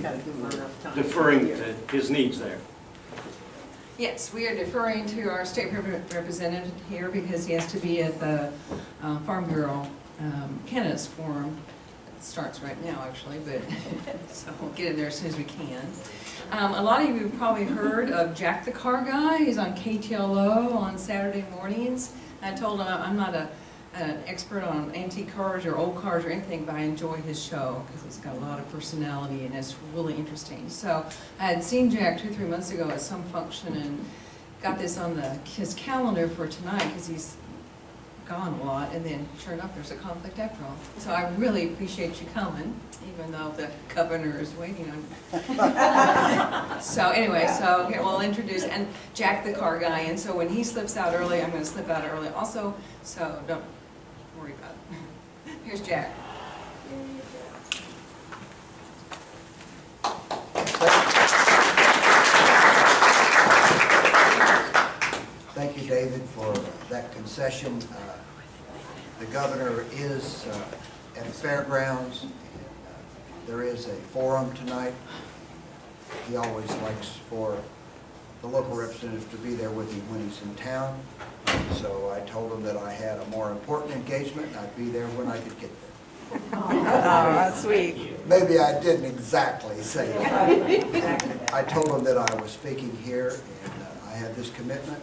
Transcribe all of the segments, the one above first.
Gotta give him enough time. deferring to his needs there. Yes, we are deferring to our state representative here because he has to be at the Farm Bureau candidates forum. It starts right now, actually, but so we'll get in there as soon as we can. A lot of you have probably heard of Jack the Car Guy. He's on KTLO on Saturday mornings. I told him I'm not an expert on antique cars or old cars or anything, but I enjoy his show because it's got a lot of personality and it's really interesting. So I had seen Jack 2 or 3 months ago at some function and got this on his calendar for tonight because he's gone a lot, and then sure enough there's a conflict after all. So I really appreciate you coming, even though the governor is waiting on you. So anyway, so here we'll introduce, and Jack the Car Guy, and so when he slips out early, I'm going to slip out early also, so don't worry about it. Here's Jack. Thank you, David, for that concession. The governor is at the fairgrounds. And, there is a forum tonight. He always likes for the local representative to be there with him when he's in town. So I told him that I had a more important engagement and I'd be there when I could get there. Oh, that's sweet. Maybe I didn't exactly say that. I told him that I was speaking here and I had this commitment.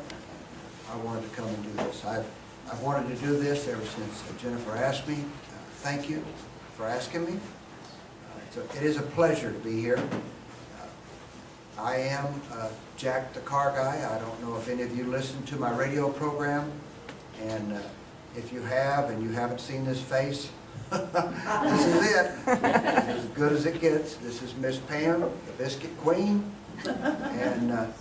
I wanted to come and do this. I've wanted to do this ever since Jennifer asked me. Thank you for asking me. So it is a pleasure to be here. I am Jack the Car Guy. I don't know if any of you listened to my radio program, and if you have and you haven't seen this face, this is it. As good as it gets. This is Miss Pam, the Biscuit Queen, and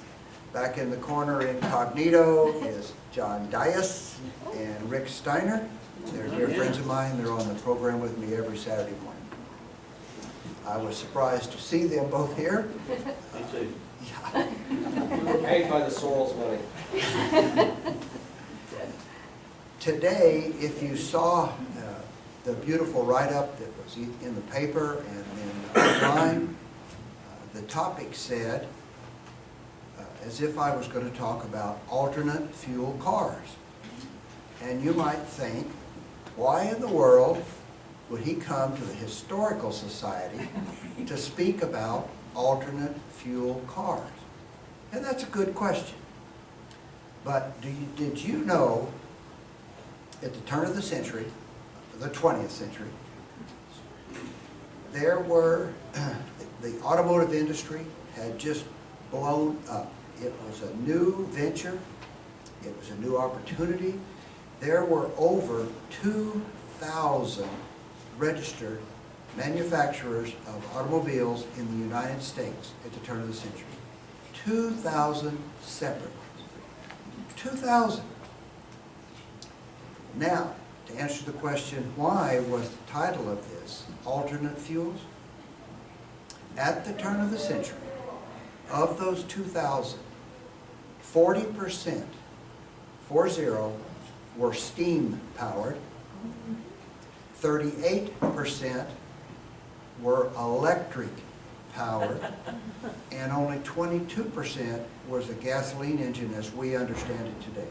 back in the corner incognito is John Dias and Rick Steiner. They're dear friends of mine. They're on the program with me every Saturday morning. I was surprised to see them both here. Me too. Yeah. Paid by the Sorrells money. Today, if you saw the beautiful write-up that was in the paper and then online, the topic said, as if I was going to talk about alternate fuel cars. And you might think, why in the world would he come to the Historical Society to speak about alternate fuel cars? And that's a good question. But did you know at the turn of the century, the 20th century, there were, the automotive industry had just blown up. It was a new venture. It was a new opportunity. There were over 2,000 registered manufacturers of automobiles in the United States at the turn of the century. 2,000 separate ones. 2,000. Now, to answer the question, why was the title of this alternate fuels? At the turn of the century, of those 2,000, 40%, 40, were steam powered, 38% were electric powered, and only 22% was a gasoline engine as we understand it today.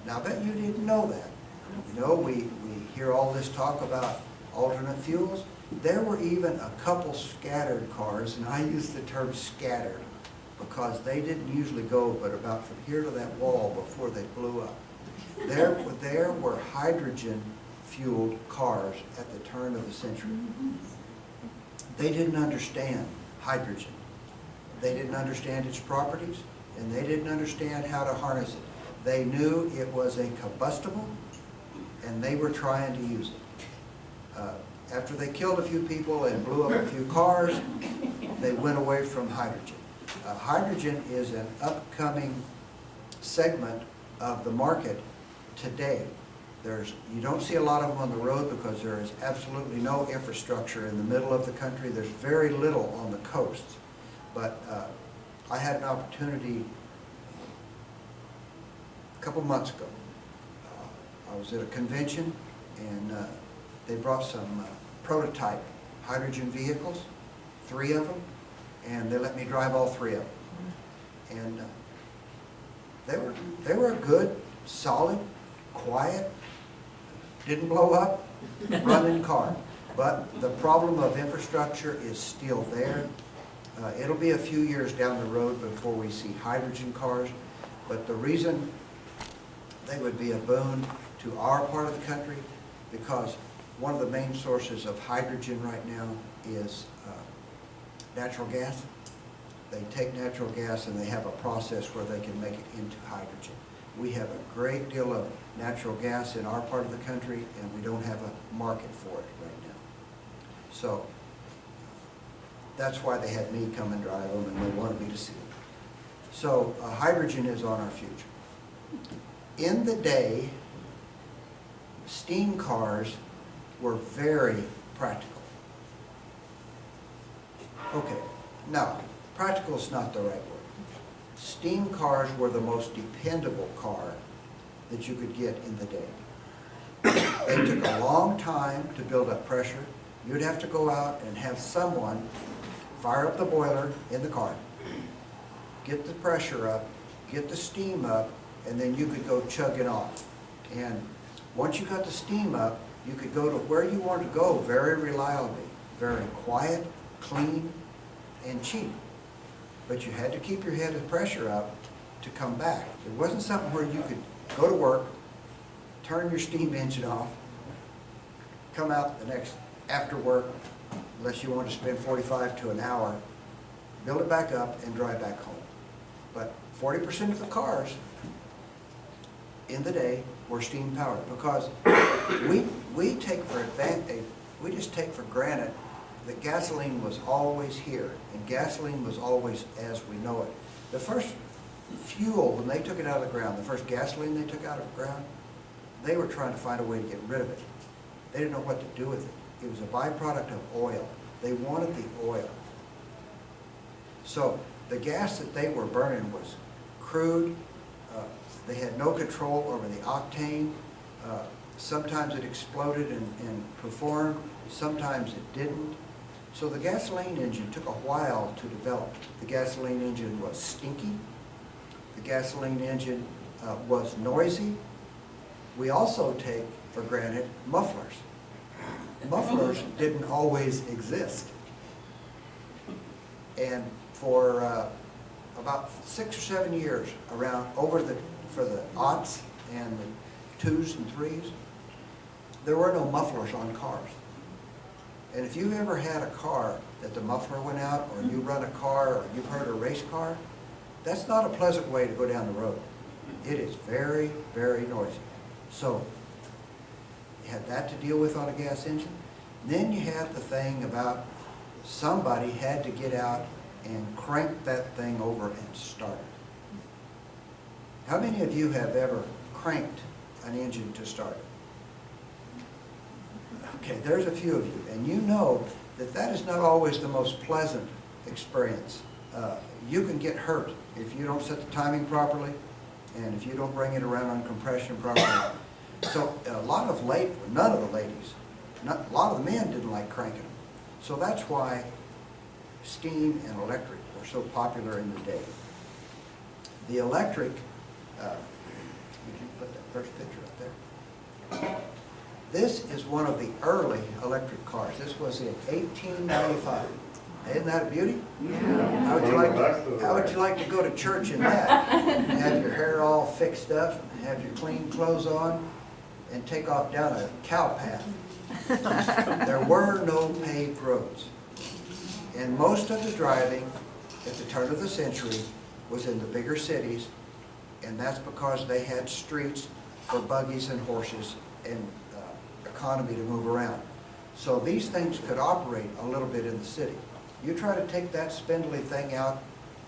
Now, I bet you didn't know that. You know, we hear all this talk about alternate fuels. There were even a couple scattered cars, and I use the term scattered because they didn't usually go but about from here to that wall before they blew up. There were hydrogen-fueled cars at the turn of the century. They didn't understand hydrogen. They didn't understand its properties, and they didn't understand how to harness it. They knew it was a combustible, and they were trying to use it. After they killed a few people and blew up a few cars, they went away from hydrogen. Hydrogen is an upcoming segment of the market today. You don't see a lot of them on the road because there is absolutely no infrastructure in the middle of the country. There's very little on the coasts. But I had an opportunity a couple months ago. I was at a convention and they brought some prototype hydrogen vehicles. 3 of them, and they let me drive all 3 of them. And they were a good, solid, quiet, didn't blow up, running car. But the problem of infrastructure is still there. It'll be a few years down the road before we see hydrogen cars, but the reason they would be a boon to our part of the country, because one of the main sources of hydrogen right now is natural gas. They take natural gas and they have a process where they can make it into hydrogen. We have a great deal of natural gas in our part of the country, and we don't have a market for it right now. So that's why they had me come and drive them, and they wanted me to see them. So hydrogen is on our future. In the day, steam cars were very practical. Okay, now, practical is not the right word. Steam cars were the most dependable car that you could get in the day. They took a long time to build up pressure. You'd have to go out and have someone fire up the boiler in the car, get the pressure up, get the steam up, and then you could go chugging off. And once you got the steam up, you could go to where you wanted to go very reliably, very quiet, clean, and cheap. But you had to keep your head of pressure up to come back. It wasn't something where you could go to work, turn your steam engine off, come out the next after work, unless you wanted to spend 45 to an hour, build it back up and drive back home. But 40% of the cars in the day were steam powered, because we just take for granted that gasoline was always here, and gasoline was always as we know it. The first fuel, when they took it out of the ground, the first gasoline they took out of the ground, they were trying to find a way to get rid of it. They didn't know what to do with it. It was a byproduct of oil. They wanted the oil. So the gas that they were burning was crude. They had no control over the octane. Sometimes it exploded and performed. Sometimes it didn't. So the gasoline engine took a while to develop. The gasoline engine was stinky. The gasoline engine was noisy. We also take for granted mufflers. Mufflers didn't always exist. And for about 6 or 7 years, for the aughts and the 2s and 3s, there were no mufflers on cars. And if you've ever had a car that the muffler went out, or you run a car, or you've heard a race car, that's not a pleasant way to go down the road. It is very, very noisy. So you had that to deal with on a gas engine. Then you have the thing about somebody had to get out and crank that thing over and start it. How many of you have ever cranked an engine to start it? Okay, there's a few of you, and you know that that is not always the most pleasant experience. You can get hurt if you don't set the timing properly, and if you don't bring it around on compression properly. So none of the ladies, a lot of the men didn't like cranking them. So that's why steam and electric were so popular in the day. The electric, would you put that first picture up there? This is one of the early electric cars. This was in 1895. Isn't that a beauty? Yeah. How would you like to go to church in that? Have your hair all fixed up, have your clean clothes on, and take off down a cow path. There were no paved roads. And most of the driving at the turn of the century was in the bigger cities, and that's because they had streets for buggies and horses and economy to move around. So these things could operate a little bit in the city. You try to take that spindly thing out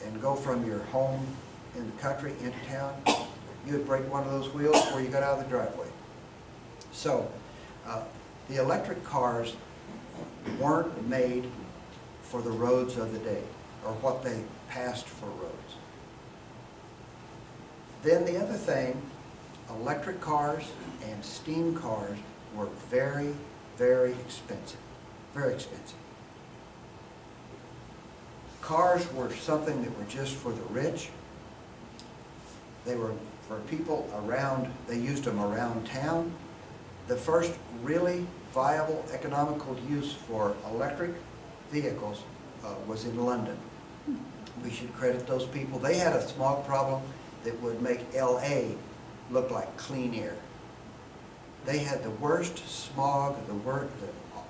and go from your home in the country into town, you would break one of those wheels before you got out of the driveway. So the electric cars weren't made for the roads of the day, or what they passed for roads. Then the other thing, electric cars and steam cars were very, very expensive. Very expensive. Cars were something that were just for the rich. They were for people around, they used them around town. The first really viable economical use for electric vehicles was in London. We should credit those people. They had a smog problem that would make LA look like clean air. They had the worst smog, the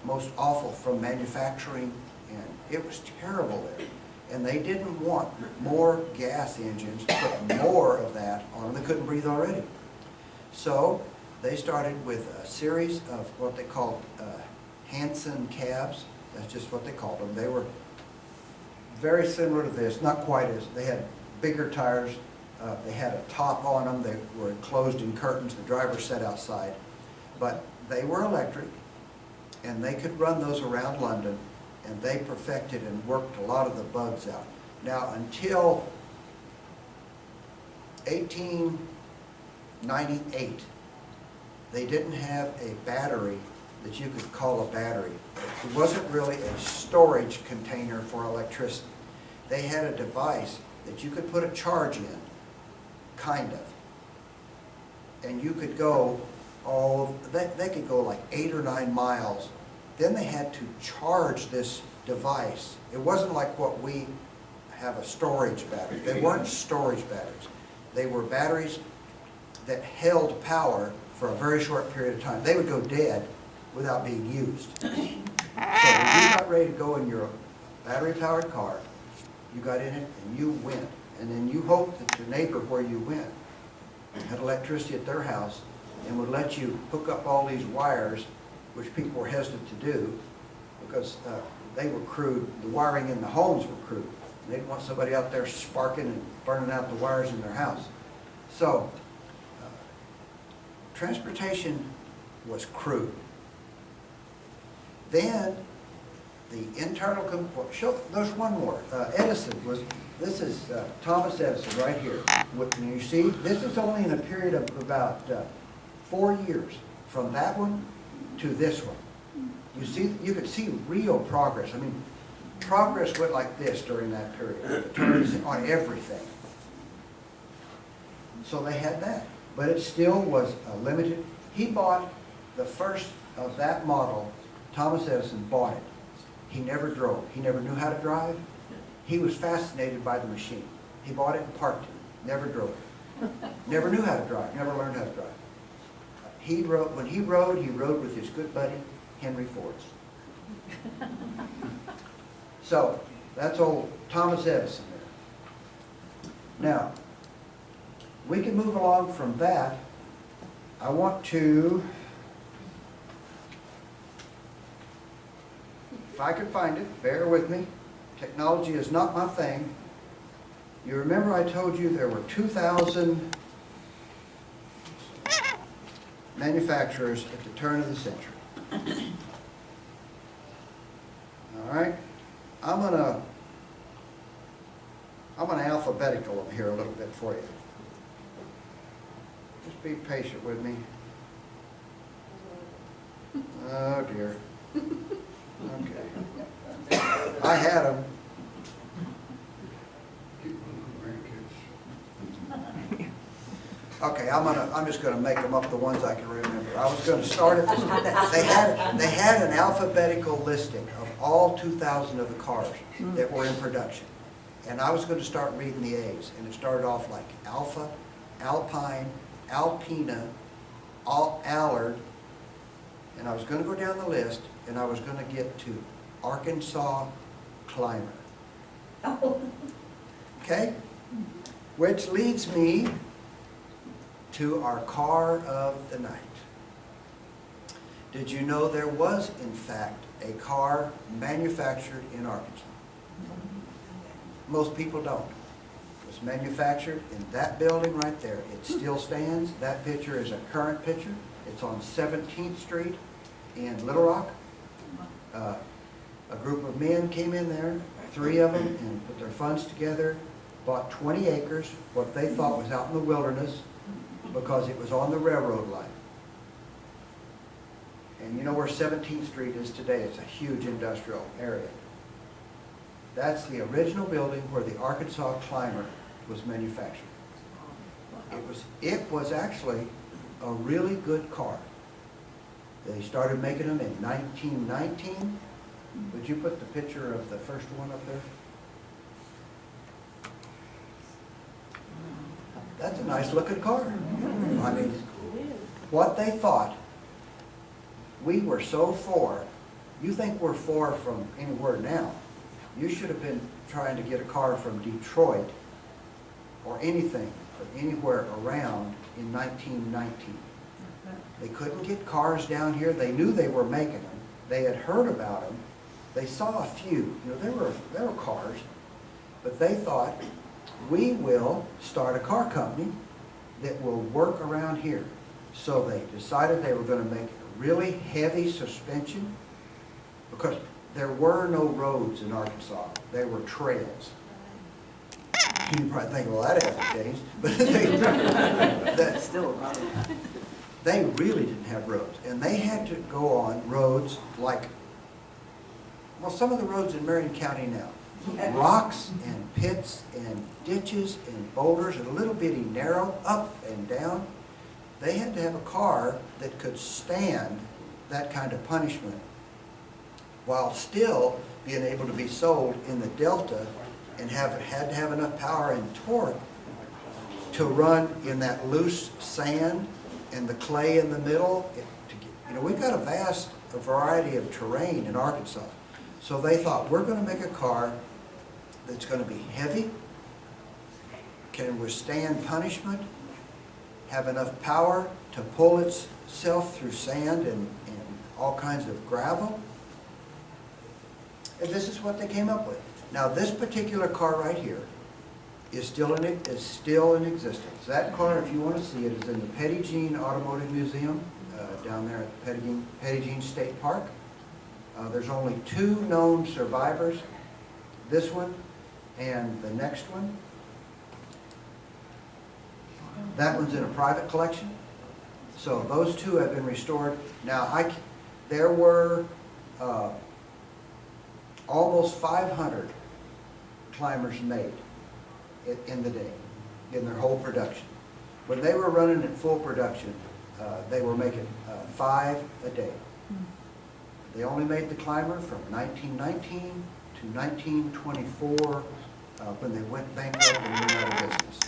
most awful from manufacturing, and it was terrible there. And they didn't want more gas engines, put more of that on them. They couldn't breathe already. So they started with a series of what they called Hanson cabs. That's just what they called them. They were very similar to this, not quite as, they had bigger tires. They had a top on them. They were enclosed in curtains. The driver sat outside. But they were electric, and they could run those around London, and they perfected and worked a lot of the bugs out. Now, until 1898, they didn't have a battery that you could call a battery. It wasn't really a storage container for electricity. They had a device that you could put a charge in, kind of. And you could go, they could go like 8 or 9 miles. Then they had to charge this device. It wasn't like what we have, a storage battery. They weren't storage batteries. They were batteries that held power for a very short period of time. They would go dead without being used. So when you got ready to go in your battery-powered car, you got in it and you went. And then you hoped that your neighbor where you went had electricity at their house and would let you hook up all these wires, which people were hesitant to do because they were crude. The wiring in the homes were crude. They didn't want somebody out there sparking and burning out the wires in their house. So transportation was crude. Then the internal, there's one more. Edison was, this is Thomas Edison right here. And you see, this is only in a period of about 4 years from that one to this one. You see, you could see real progress. I mean, progress went like this during that period. Turns on everything. So they had that, but it still was limited. He bought the first of that model. Thomas Edison bought it. He never drove. He never knew how to drive. He was fascinated by the machine. He bought it and parked it. Never drove it. Never knew how to drive. Never learned how to drive. When he rode with his good buddy, Henry Ford. So, that's old Thomas Edison there. Now, we can move along from that. I want to, if I can find it, bear with me. Technology is not my thing. You remember I told you there were 2,000 manufacturers at the turn of the century. All right, I'm gonna alphabetical them here a little bit for you. Just be patient with me. Oh dear. Okay. I had them. Okay, I'm just going to make them up, the ones I can remember. I was going to start at this. They had an alphabetical listing of all 2,000 of the cars that were in production, and I was going to start reading the A's, and it started off like Alpha, Alpine, Alpina, Allard, and I was going to go down the list, and I was going to get to Arkansas Climber. Okay, which leads me to our car of the night. Did you know there was, in fact, a car manufactured in Arkansas? Most people don't. It was manufactured in that building right there. It still stands. That picture is a current picture. It's on 17th Street in Little Rock. A group of men came in there, 3 of them, and put their funds together, bought 20 acres, what they thought was out in the wilderness, because it was on the railroad line. And you know where 17th Street is today? It's a huge industrial area. That's the original building where the Arkansas Climber was manufactured. It was actually a really good car. They started making them in 1919. Would you put the picture of the first one up there? That's a nice looking car. I mean, what they thought, we were so far, you think we're far from anywhere now. You should have been trying to get a car from Detroit or anything, or anywhere around in 1919. They couldn't get cars down here. They knew they were making them. They had heard about them. They saw a few. You know, there were cars, but they thought, we will start a car company that will work around here. So they decided they were going to make a really heavy suspension, because there were no roads in Arkansas. There were trails. You probably think, well, that hasn't changed. But Still a road. they really didn't have roads. And they had to go on roads like, well, some of the roads in Marion County now. Rocks and pits and ditches and boulders and a little bitty narrow, up and down. They had to have a car that could stand that kind of punishment while still being able to be sold in the Delta, and had to have enough power and torque to run in that loose sand and the clay in the middle. You know, we've got a vast variety of terrain in Arkansas. So they thought, we're going to make a car that's going to be heavy, can withstand punishment, have enough power to pull itself through sand and all kinds of gravel. And this is what they came up with. Now, this particular car right here is still in existence. That car, if you want to see it, is in the Petit Jean Automotive Museum down there at Petit Jean State Park. There's only 2 known survivors, this one and the next one. That one's in a private collection. So those 2 have been restored. Now, there were almost 500 climbers made in the day, in their whole production. When they were running at full production, they were making 5 a day. They only made the climber from 1919 to 1924 when they went bankrupt and went out of business.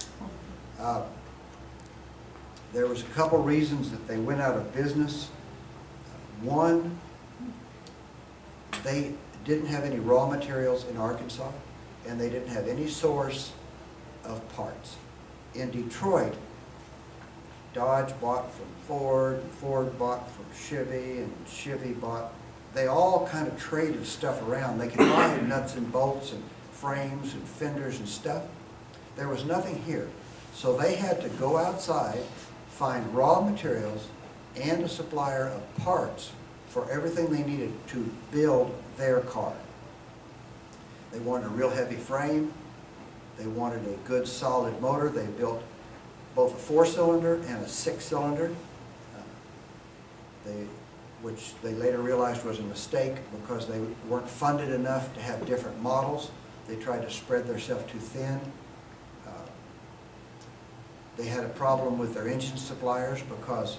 There was a couple reasons that they went out of business. One, they didn't have any raw materials in Arkansas, and they didn't have any source of parts. In Detroit, Dodge bought from Ford, Ford bought from Chevy, and Chevy bought, they all kind of traded stuff around. They could buy nuts and bolts and frames and fenders and stuff. There was nothing here. So they had to go outside, find raw materials and a supplier of parts for everything they needed to build their car. They wanted a real heavy frame. They wanted a good solid motor. They built both a 4-cylinder and a 6-cylinder, which they later realized was a mistake because they weren't funded enough to have different models. They tried to spread themselves too thin. They had a problem with their engine suppliers because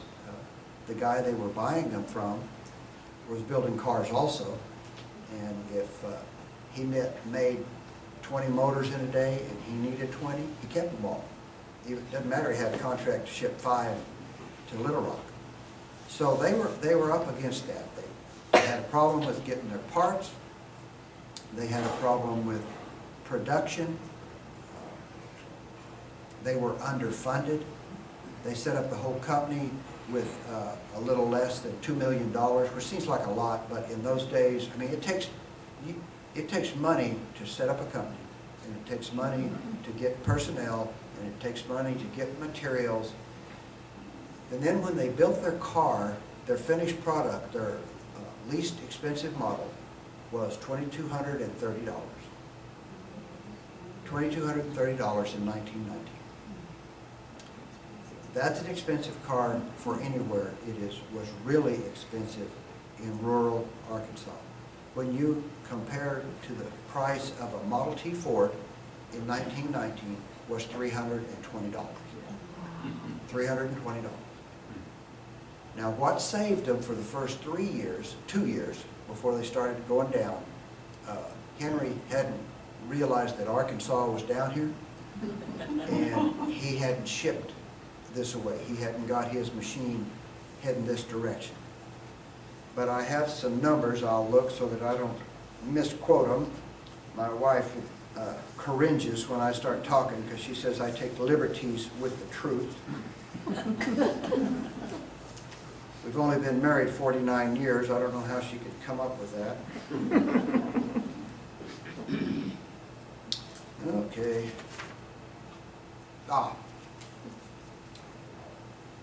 the guy they were buying them from was building cars also. And if he made 20 motors in a day and he needed 20, he kept them all. It doesn't matter, he had a contract to ship 5 to Little Rock. So they were up against that. They had a problem with getting their parts. They had a problem with production. They were underfunded. They set up the whole company with a little less than $2 million, which seems like a lot, but in those days, I mean, it takes money to set up a company, and it takes money to get personnel, and it takes money to get materials. And then when they built their car, their finished product, their least expensive model, was $2,230. $2,230 in 1990. That's an expensive car for anywhere. Was really expensive in rural Arkansas. when you compare to the price of a Model T Ford in 1919 was $320. $320. Now, what saved them for the first 2 years, before they started going down, Henry hadn't realized that Arkansas was down here, and he hadn't shipped this away. He hadn't got his machine heading this direction. But I have some numbers I'll look so that I don't misquote them. My wife cringes when I start talking because she says I take liberties with the truth. We've only been married 49 years. I don't know how she could come up with that. Okay.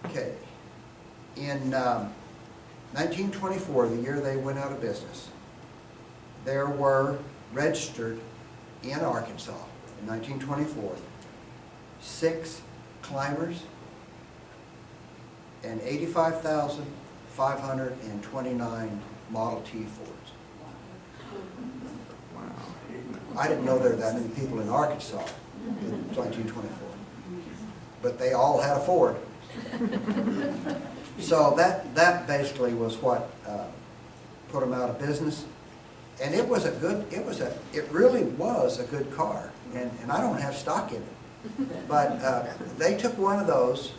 Okay. In 1924, the year they went out of business, there were registered in Arkansas in 1924 6 climbers and 85,529 Model T Fords. I didn't know there were that many people in Arkansas in 1924, but they all had a Ford. So that basically was what put them out of business. And it really was a good car. And I don't have stock in it. But they took one of those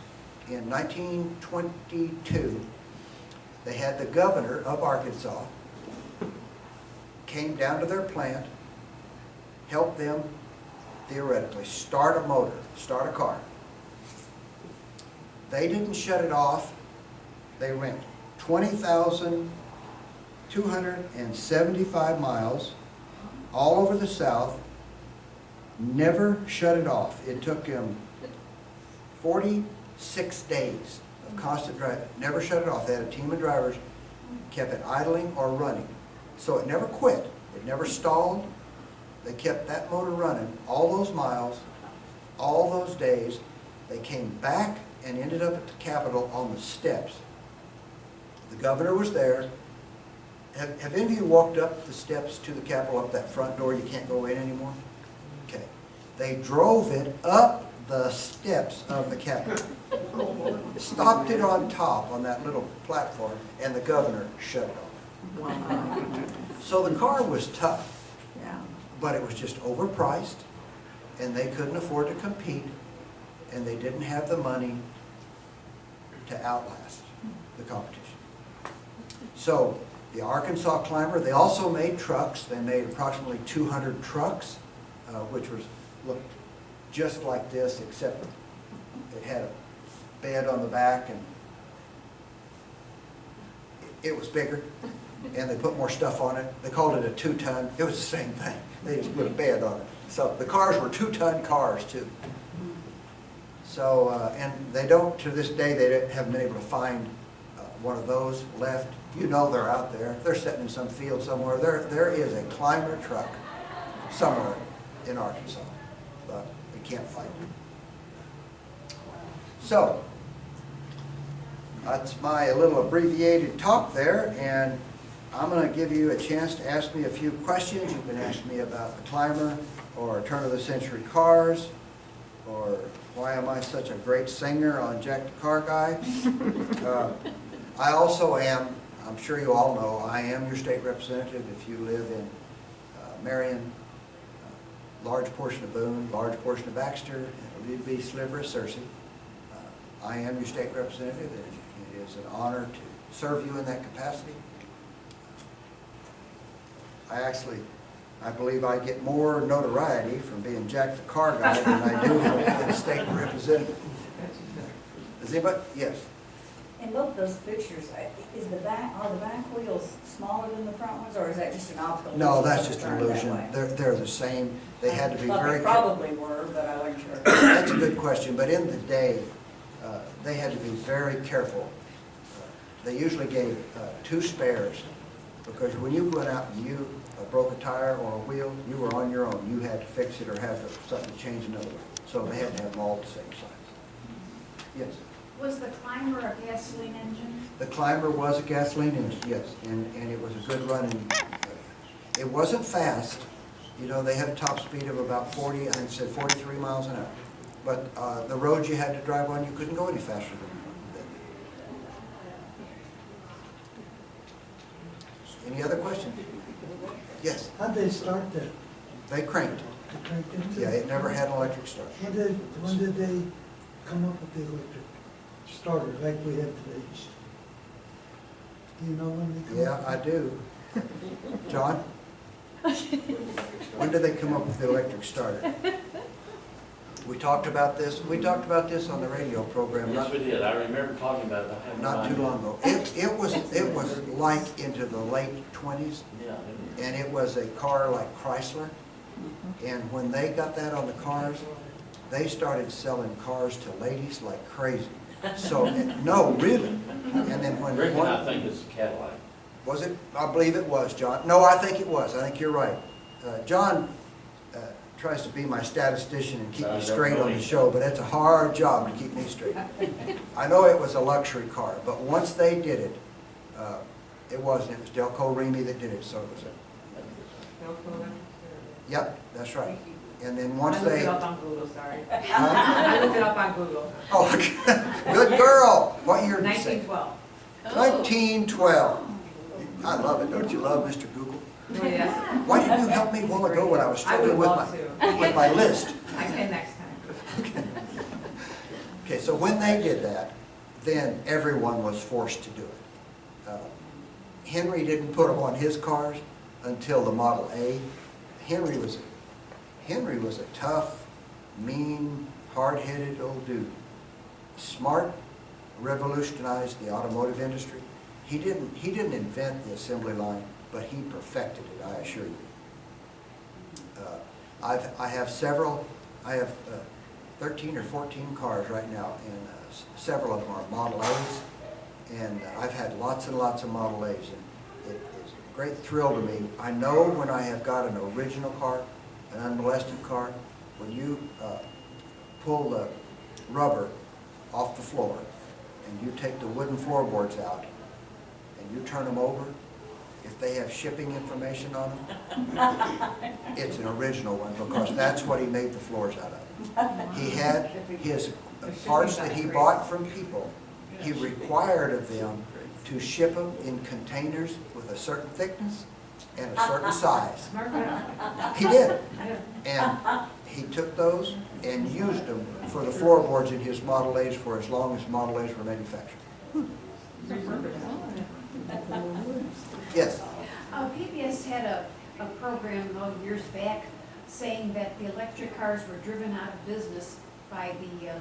in 1922. They had the governor of Arkansas came down to their plant, helped them theoretically start a motor, start a car. They didn't shut it off. They went 20,275 miles all over the South, never shut it off. It took them 46 days of constant driving, never shut it off. They had a team of drivers, kept it idling or running. So it never quit, it never stalled. They kept that motor running all those miles, all those days. They came back and ended up at the Capitol on the steps. The governor was there. Have any of you walked up the steps to the Capitol, up that front door? You can't go in anymore? Okay. They drove it up the steps of the Capitol, stopped it on top on that little platform, and the governor shut it off. Wow. So the car was tough, Yeah. but it was just overpriced, and they couldn't afford to compete, and they didn't have the money to outlast the competition. So the Arkansas Climber, they also made trucks. They made approximately 200 trucks, which looked just like this, except it had a bed on the back, and it was bigger, and they put more stuff on it. They called it a 2-ton. It was the same thing. They just put a bed on it. So the cars were 2-ton cars too. So, and they don't, to this day, they haven't been able to find one of those left. You know they're out there. They're sitting in some field somewhere. There is a climber truck somewhere in Arkansas, but we can't find it. So, that's my little abbreviated talk there, and I'm going to give you a chance to ask me a few questions. You can ask me about the climber, or turn-of-the-century cars, or why am I such a great singer on Jack the Car Guy. I also am, I'm sure you all know, I am your state representative if you live in Marion, large portion of Boone, large portion of Baxter, and a little bitty sliver of Searcy. I am your state representative, and it is an honor to serve you in that capacity. I believe I get more notoriety from being Jack the Car Guy than I do from being a state representative. Does anybody? Yes. In both those pictures, are the back wheels smaller than the front ones, or is that just an optical? No, that's illusion just an that they're that illusion. way? They're the same. They had to be Thought very. they probably were, but I wasn't sure. That's a good question, but in the day, they had to be very careful. They usually gave 2 spares, because when you went out and you broke a tire or a wheel, you were on your own. You had to fix it or have something to change another one. So they had to have them all the same size. Yes? Was the Climber a gasoline engine? The Climber was a gasoline engine, yes, and it was a good running It wasn't fast. You know, they had a top speed of about 40, I think it said 43 miles an hour. But the roads you had to drive on, you couldn't go any faster than that. Any other questions? Yes, How'd they start that? they cranked. They cranked into Yeah, it? it never had an electric start. When did they come up with the electric starter like we have today? Do you know when they come Yeah, up? I do. John? When did they come up with the electric starter? We talked about this on the radio program Yes, we did. I remember talking about it. I have no not too idea. long ago. It was like into the late 20s, Yeah. and it was a car like Chrysler. And when they got that on the cars, they started selling cars to ladies like crazy. So, no, really. And then when Rick and I one, think it's a Cadillac. was it? I believe it was, John. No, I think it was. I think you're right. John tries to be my statistician and keep me straight on the show, but it's a hard job to keep me straight. I know it was a luxury car, but once they did it, it wasn't. It was Delco Remy that did it, so it was a, yep, that's right. And then once I looked they, it up on Google, sorry. huh? I looked it up on Google. Oh, good girl. What year did you say? 1912. 1912. I love it. Don't you love Mr. Google? Yes. Why didn't you help me a while ago when I was I would struggling love to. with my list? I can next time. Okay, so when they did that, then everyone was forced to do it. Henry didn't put them on his cars until the Model A. Henry was a tough, mean, hard-headed old dude. Smart, revolutionized the automotive industry. He didn't invent the assembly line, but he perfected it, I assure you. I have 13 or 14 cars right now, and several of them are Model A's, and I've had lots and lots of Model A's, and it is a great thrill to me. I know when I have got an original car, an unmolested car, when you pull the rubber off the floor, and you take the wooden floorboards out, and you turn them over, if they have shipping information on them, it's an original one, because that's what he made the floors out of. He had his parts that he bought from people, he required of them to ship them in containers with a certain thickness and a certain size. He did. And he took those and used them for the floorboards in his Model A's for as long as Model A's were manufactured. Yes? PBS had a program years back saying that the electric cars were driven out of business by the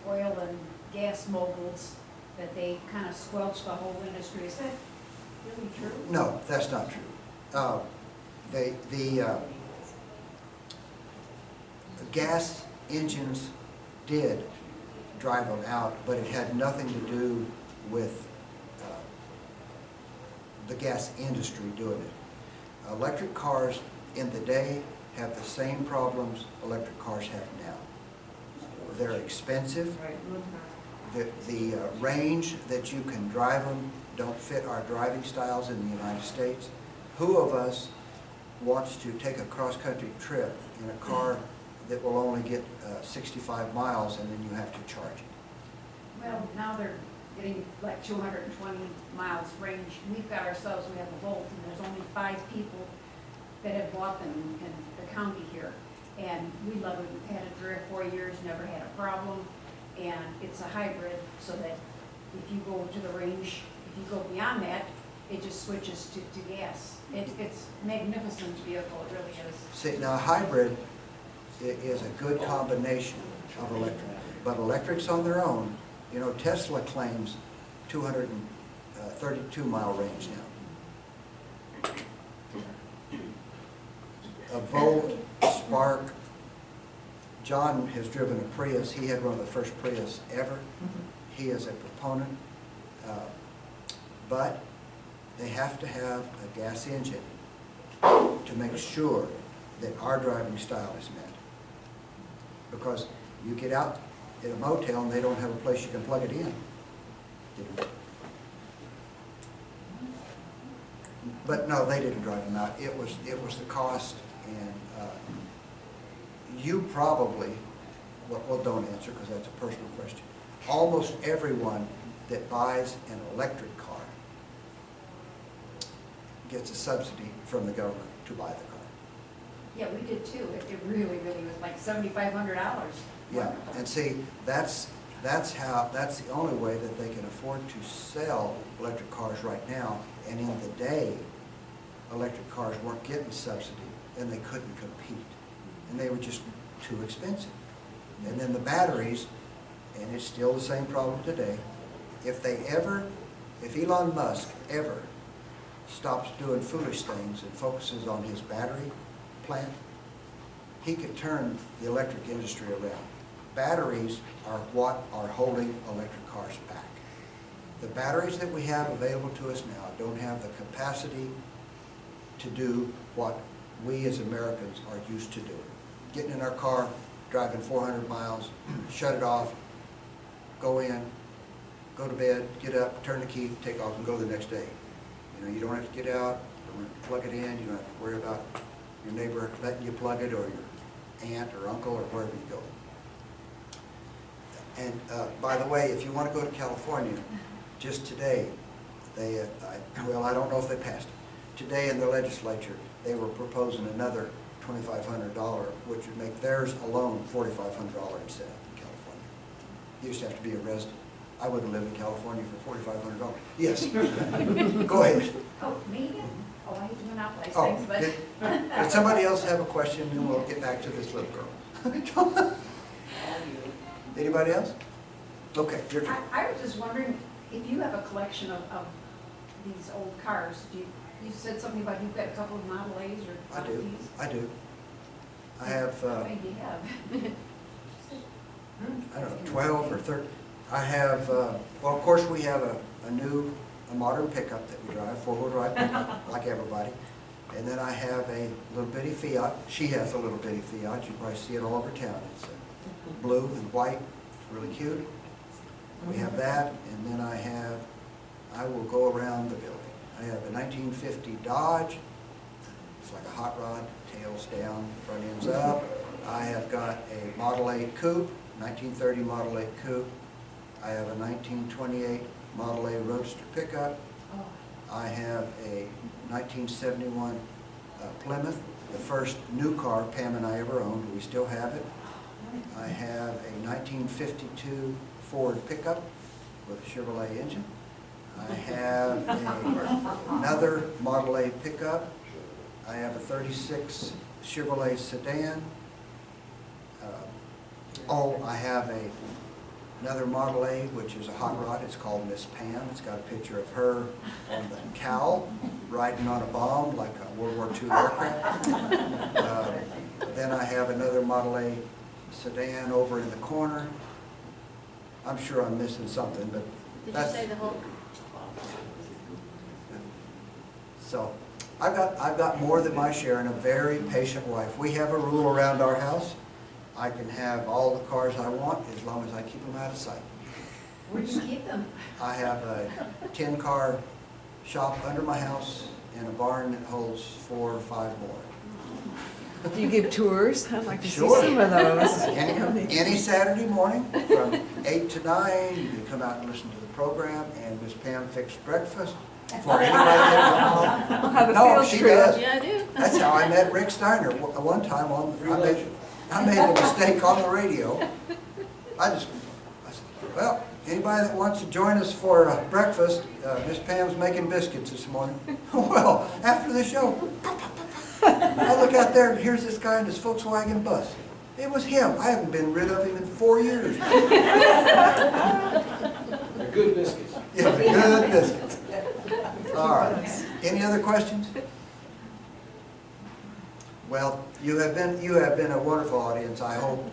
oil and gas moguls, that they kind of squelched the whole industry. Is that really true? No, that's not true. The gas engines did drive them out, but it had nothing to do with the gas industry doing it. Electric cars in the day have the same problems electric cars have now. They're expensive. The range that you can drive them don't fit our driving styles in the United States. Who of us wants to take a cross-country trip in a car that will only get 65 miles and then you have to charge it? Well, now they're getting like 220 miles range. We've got ourselves, we have a Volt, and there's only 5 people that have bought them in the county here. And we love it. We've had it 3 or 4 years, never had a problem. And it's a hybrid, so that if you go to the range, if you go beyond that, it just switches to gas. It's a magnificent vehicle, it really is. See, now a hybrid is a good combination of electric, but electrics on their own, you know, Tesla claims 232 mile range now. A Volt, Spark. John has driven a Prius. He had one of the first Prius ever. He is a proponent, but they have to have a gas engine to make sure that our driving style is met. Because you get out at a motel and they don't have a place you can plug it in. But no, they didn't drive them out. It was the cost, and you probably, well, don't answer because that's a personal question. Almost everyone that buys an electric car gets a subsidy from the government to buy the car. Yeah, we did too. It really was like $7,500. Yeah, and see, that's the only way that they can afford to sell electric cars right now. And in the day, electric cars weren't getting subsidy, and they couldn't compete. And they were just too expensive. And then the batteries, and it's still the same problem today, if Elon Musk ever stops doing foolish things and focuses on his battery plant, he could turn the electric industry around. Batteries are what are holding electric cars back. The batteries that we have available to us now don't have the capacity to do what we as Americans are used to doing. Getting in our car, driving 400 miles, shut it off, go in, go to bed, get up, turn the key, take off, and go the next day. You know, you don't have to get out, you don't have to plug it in, you don't have to worry about your neighbor letting you plug it, or your aunt or uncle, or wherever you go. And by the way, if you want to go to California, just today, I don't know if they passed it. Today in the legislature, they were proposing another $2,500, which would make theirs alone $4,500 instead in California. You just have to be a resident. I wouldn't live in California for $4,500. Yes. Go ahead. Oh, me? Oh, I hate to monopolize Oh, things, but. did somebody else have a question, and we'll get back to this little girl. Anybody else? Okay, your turn. I was just wondering if you have a collection of these old cars. You said something about you've got a couple of Model A's or I Model do. Ts? I do. I have, How many do you have? I don't know, 12 or 13. I have, well, of course, we have a modern pickup that we drive, four-wheel drive pickup, like everybody. And then I have a little bitty Fiat. She has a little bitty Fiat. You probably see it all over town. It's blue and white. It's really cute. We have that, and then I will go around the building. I have a 1950 Dodge. It's like a hot rod, tails down, front ends up. I have got a Model 8 Coupe, 1930 Model 8 Coupe. I have a 1928 Model A Roadster pickup. Oh, I have a 1971 Plymouth, the first new car Pam and I ever owned. We still have it. I have a 1952 Ford pickup with a Chevrolet engine. I have another Model A pickup. I have a 36 Chevrolet sedan. I have another Model A, which is a hot rod. It's called Miss Pam. It's got a picture of her on the cowl, riding on a bomb like a World War II aircraft. Then I have another Model A sedan over in the corner. I'm sure I'm missing something, but that's... Did you say the whole? So, I've got more than my share and a very patient wife. We have a rule around our house. I can have all the cars I want as long as I keep them out of sight. where do you keep them? I have a 10-car shop under my house and a barn that holds 4 or 5 more. Do you give tours? I'd like to see Sure. some of those. Any Saturday morning from 8 to 9, you can come out and listen to the program, and Miss Pam fixed breakfast for anybody that I'll have a No, field she trip. does. Yeah, I do. That's how I met Rick Steiner. One time I made a mistake on the radio. I said, well, anybody that wants to join us for breakfast, Miss Pam's making biscuits this morning. Well, after the show, I look out there and here's this guy in his Volkswagen bus. It was him. I haven't been rid of him in 4 years. They're good biscuits. Yeah, good biscuits. All right. Any other questions? Well, you have been a wonderful audience. I hope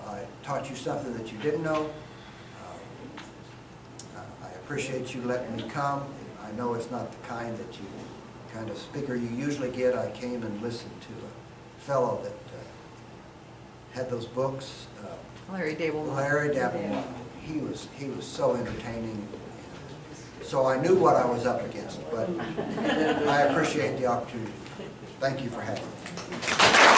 I taught you something that you didn't know. I appreciate you letting me come. I know it's not the kind of speaker you usually get. I came and listened to a fellow that had those books. Larry Dable. Larry Dable. He was so entertaining. So I knew what I was up against, but I appreciate the opportunity. Thank you for having me.